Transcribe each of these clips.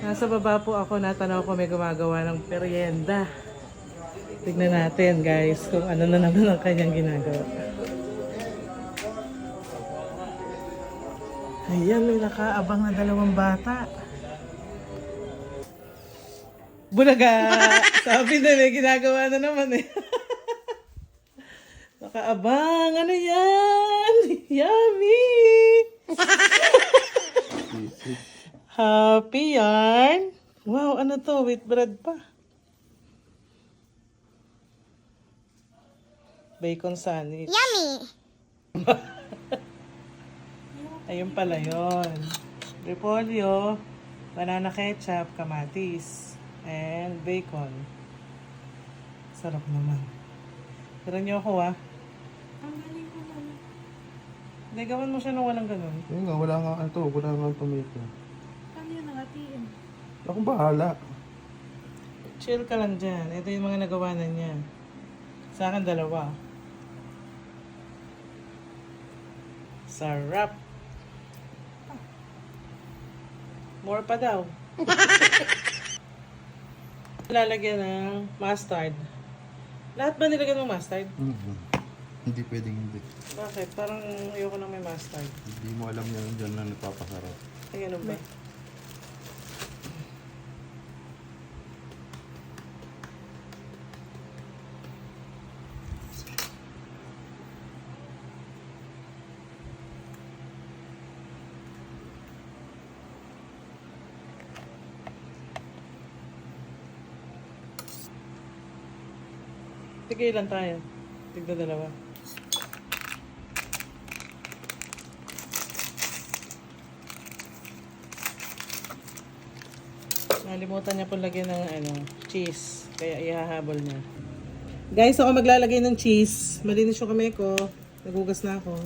Nasa baba po ako, natanaw ko may gumagawa ng merienda. Tignan natin guys kung ano na naman ang kanyang ginagawa. Ayan, may nakaabang na dalawang bata. Bulaga! Sabi na may ginagawa na naman eh. Nakaabang! Ano yan? Yummy! Happy yarn! Wow, ano to? With bread pa. Bacon sandwich. Yummy! Ayun pala yun. Repolyo, banana ketchup, kamatis, and bacon. Sarap naman. Tira niyo ako Ang galing ko naman. Hindi, gawan mo siya nang walang ganun. Yun nga, wala nga ito. Wala nga tomato. Paano yun nangatiin? Akong bahala. Chill ka lang dyan. Ito yung mga nagawa na niya. Sa akin, dalawa. Sarap. More pa daw. Lalagyan ng mustard. Lahat ba nilagyan ng mustard? Hindi pwedeng hindi. Bakit? Parang ayoko na may mustard. Hindi mo alam yan dyan na nagpapasarap. Ay, ano ba? Tigilan tayo. Tigda dalawa. Nalimutan niya po lagyan ng cheese. Kaya ihahabol niya. Guys, ako maglalagay ng cheese. Malinis yung kamay ko. Nagugas na ako.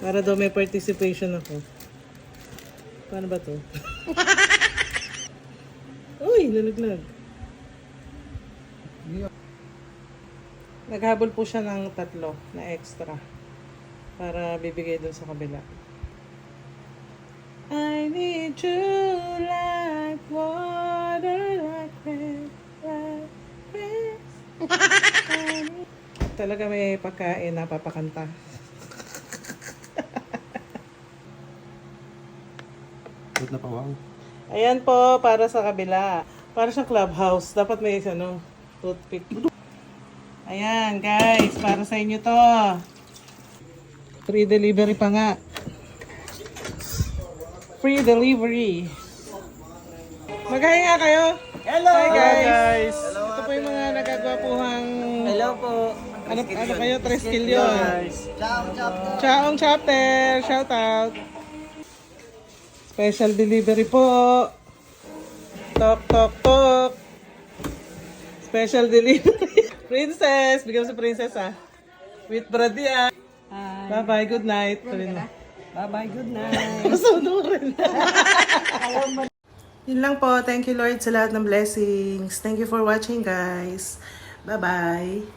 Para daw may participation ako. Paano ba to? Uy, lalaglag. Naghabol po siya ng 3 na extra. Para bibigay dun sa kabila. I need you like water, like rain, like rain. Talaga may pagkain na papakanta. Ba't napawang? Ayan po, para sa kabila. Para siyang clubhouse. Dapat may toothpick. Ayan, guys. Para sa inyo to. Free delivery pa nga. Free delivery. Mag-hi nga kayo. Hello! Hi guys. guys! Ito po yung mga nagagwapuhang Hello po! ano kayo, Treskilyon. Ciao! Chaong chapter. Shout out. Special delivery po. Tok, tok, tok. Special delivery. Princess. Bigyan mo sa princess With bread yan. Bye-bye. Good night. Bye-bye, good night! Masunurin. Yun lang po. Thank you Lord sa lahat ng blessings. Thank you for watching guys. Bye-bye.